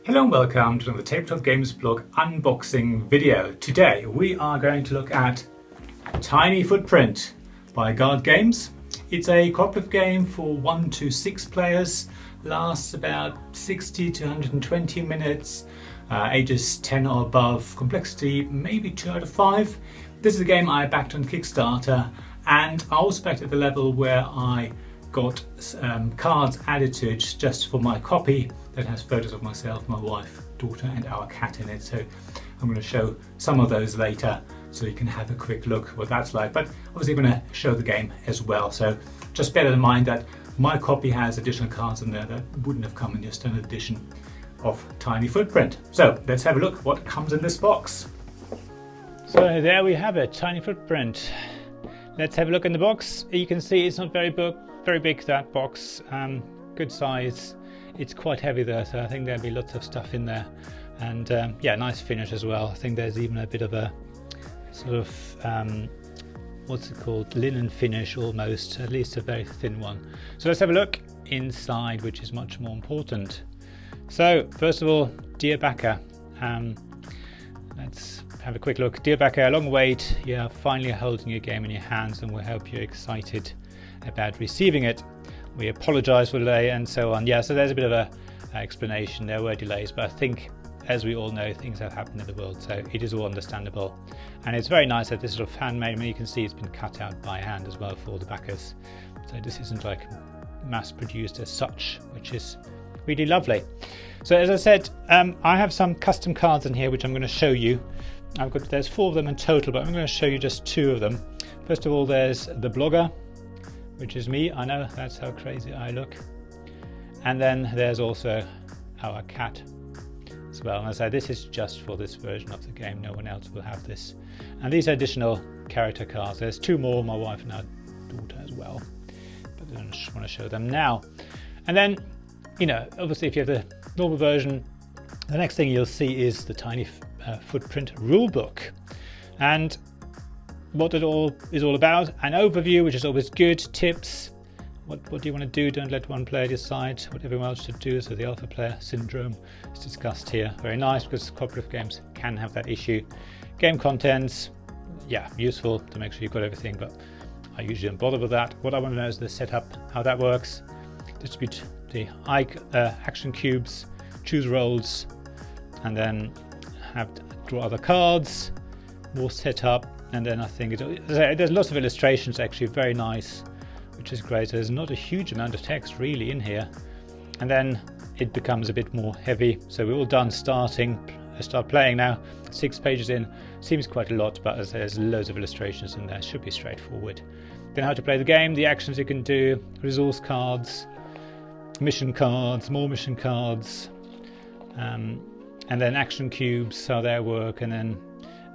Hello and welcome to the Tabletop Games blog unboxing video. Today we are going to look at Tiny Footprint by Gaard Games. It's a cooperative game for 1 to 6 players, lasts about 60 to 120 minutes, ages 10 or above, complexity maybe 2 out of 5. This is a game I backed on Kickstarter, and I also backed at the level where I got cards added to it just for my copy that has photos of myself, my wife, daughter and our cat in it. So I'm going to show some of those later so you can have a quick look what that's like, but obviously I'm going to show the game as well. So just bear in mind that my copy has additional cards in there that wouldn't have come in your standard edition of Tiny Footprint. So let's have a look what comes in this box. So there we have it, Tiny Footprint. Let's have a look in the box. You can see it's not very big, that box. Good size. It's quite heavy though, so I think there'll be lots of stuff in there. And yeah, nice finish as well. I think there's even a bit of a sort of what's it called, linen finish almost, at least a very thin one. So let's have a look inside, which is much more important. So first of all, dear backer, let's have a quick look. Dear backer, a long wait. You're finally holding your game in your hands, and we hope you're excited about receiving it. We apologise for the delay and so on. Yeah, so there's a bit of a explanation. There were delays, but I think, as we all know, things have happened in the world, so it is all understandable. And it's very nice that this sort of handmade. I mean, you can see it's been cut out by hand as well for the backers. So this isn't like mass produced as such, which is really lovely. So as I said, I have some custom cards in here which I'm going to show you. There's 4 of them in total, but I'm going to show you just 2 of them. First of all, there's the blogger, which is me. I know, that's how crazy I look. And then there's also our cat as well. And as I say, this is just for this version of the game. No one else will have this. And these are additional character cards. There's 2 more, my wife and our daughter as well. But I just want to show them now. And then, you know, obviously if you have the normal version, the next thing you'll see is the Tiny Footprint rulebook. And what it all is all about, an overview, which is always good, tips, what do you want to do, don't let one player decide what everyone else should do, so the alpha player syndrome is discussed here. Very nice, because cooperative games can have that issue. Game contents, yeah, useful to make sure you've got everything, but I usually don't bother with that. What I want to know is the setup, how that works, distribute the action cubes, choose roles, and then draw other cards, more setup. And then I think there's lots of illustrations, actually very nice, which is great. So there's not a huge amount of text really in here. And then it becomes a bit more heavy. So we're all done start playing now. 6 pages in, seems quite a lot, but there's loads of illustrations in there. Should be straightforward. Then how to play the game, the actions you can do, resource cards, mission cards, more mission cards, and then action cubes, how they work, and then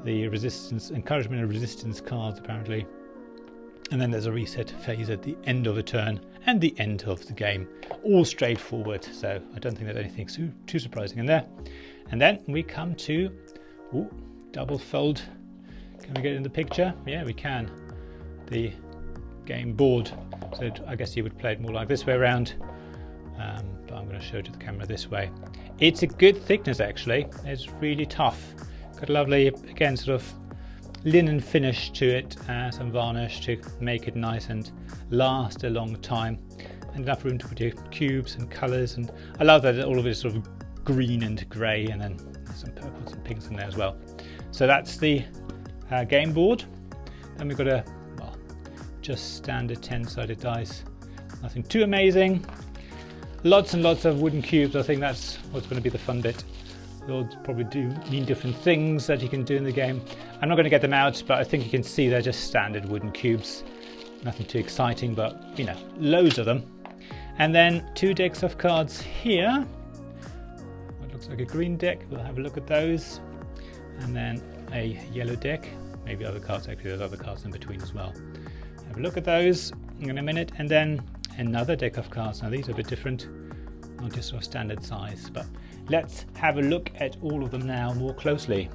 the encouragement and resistance cards apparently. And then there's a reset phase at the end of the turn and the end of the game. All straightforward, so I don't think there's anything too surprising in there. And then we come to double fold. Can we get in the picture? Yeah, we can. The game board. So I guess you would play it more like this way around, but I'm going to show it to the camera this way. It's a good thickness actually. It's really tough. Got a lovely, again, sort of linen finish to it, some varnish to make it nice and last a long time, and enough room to put your cubes and colours. And I love that all of it is sort of green and grey, and then some purples and pinks in there as well. So that's the game board. Then we've got just standard 10-sided dice, nothing too amazing. Lots and lots of wooden cubes. I think that's what's going to be the fun bit. They'll probably mean different things that you can do in the game. I'm not going to get them out, but I think you can see they're just standard wooden cubes. Nothing too exciting, but you know, loads of them. And then 2 decks of cards here. What looks like a green deck, we'll have a look at those. And then a yellow deck, maybe other cards, actually there's other cards in between as well. Have a look at those in a minute. And then another deck of cards. Now these are a bit different, not just sort of standard size, but let's have a look at all of them now more closely.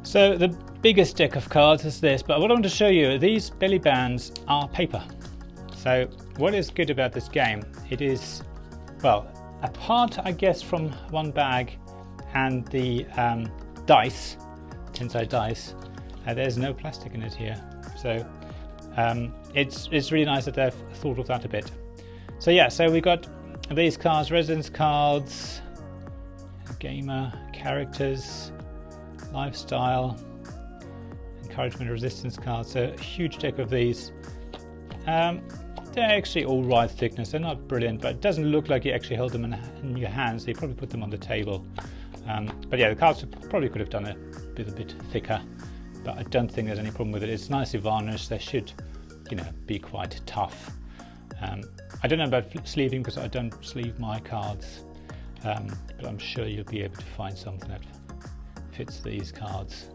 So the biggest deck of cards is this, but what I want to show you, these belly bands are paper. So what is good about this game, it is well, apart I guess from one bag and the dice, tin-side dice, there's no plastic in it here. So it's really nice that they've thought of that a bit. So yeah, so we got these cards, residence cards, gamer, characters, lifestyle, encouragement, resistance cards. So a huge deck of these. They're actually all right thickness. They're not brilliant, but it doesn't look like you actually hold them in your hands. So you probably put them on the table. But yeah, the cards probably could have done a bit thicker, but I don't think there's any problem with it. It's nicely varnished. They should, be quite tough. I don't know about sleeving because I don't sleeve my cards, but I'm sure you'll be able to find something that fits these cards.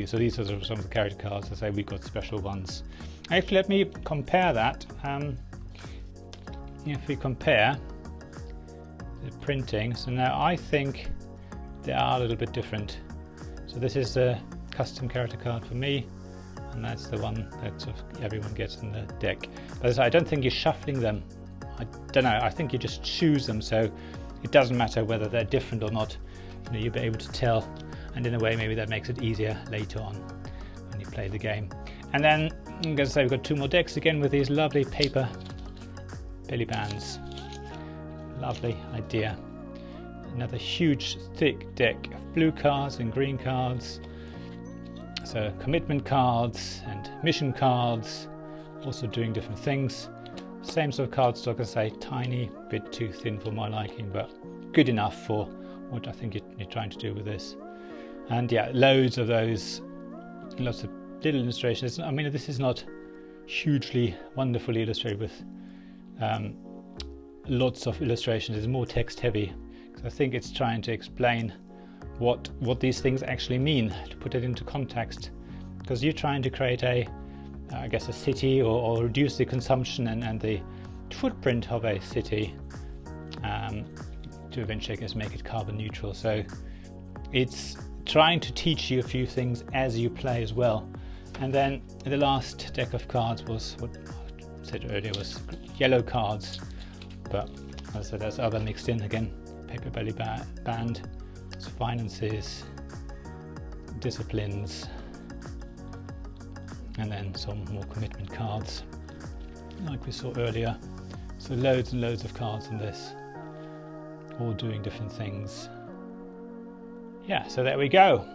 So these are some of the character cards. I say we've got special ones. Actually, let me compare that. If we compare the printing, so now I think they are a little bit different. So this is the custom character card for me, and that's the one that sort of everyone gets in the deck. But I don't think you're shuffling them. I don't know. I think you just choose them, so it doesn't matter whether they're different or not. You'll be able to tell, and in a way maybe that makes it easier later on when you play the game. And then I'm going to say we've got two more decks again with these lovely paper belly bands. Lovely idea. Another huge thick deck of blue cards and green cards. So commitment cards and mission cards, also doing different things. Same sort of cardstock, as I say, tiny bit too thin for my liking, but good enough for what I think you're trying to do with this. And yeah, loads of those, lots of little illustrations. I mean, this is not hugely wonderfully illustrated with lots of illustrations. It's more text heavy, because I think it's trying to explain what these things actually mean, to put it into context, because you're trying to create a city, or reduce the consumption and the footprint of a city, to eventually make it carbon neutral. So it's trying to teach you a few things as you play as well. And then the last deck of cards was what I said earlier, was yellow cards, but as I said, there's other mixed in again. Paper belly band, finances, disciplines, and then some more commitment cards like we saw earlier. So loads and loads of cards in this, all doing different things. Yeah, so there we go.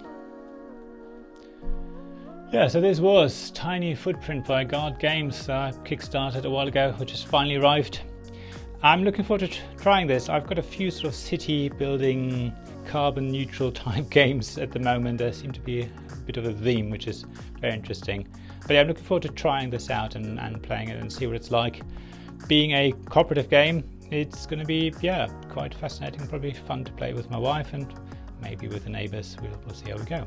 Yeah, so this was Tiny Footprint by Gaard Games, Kickstarted a while ago, which has finally arrived. I'm looking forward to trying this. I've got a few sort of city building, carbon neutral type games at the moment. There seems to be a bit of a theme, which is very interesting. But yeah, I'm looking forward to trying this out and playing it and see what it's like. Being a cooperative game, it's going to be, quite fascinating, probably fun to play with my wife and maybe with the neighbours. We'll see how we go.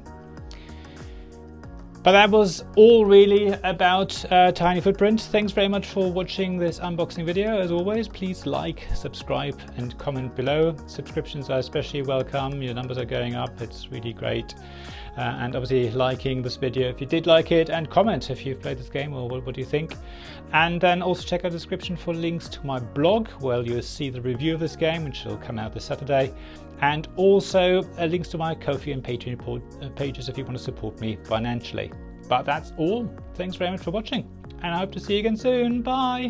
But that was all really about Tiny Footprint. Thanks very much for watching this unboxing video. As always, please like, subscribe and comment below. Subscriptions are especially welcome. Your numbers are going up. It's really great. And obviously liking this video if you did like it, and comment if you've played this game or what do you think. And then also check out the description for links to my blog, where you'll see the review of this game, which will come out this Saturday. And also links to my Ko-fi and Patreon pages if you want to support me financially. But that's all. Thanks very much for watching, and I hope to see you again soon. Bye!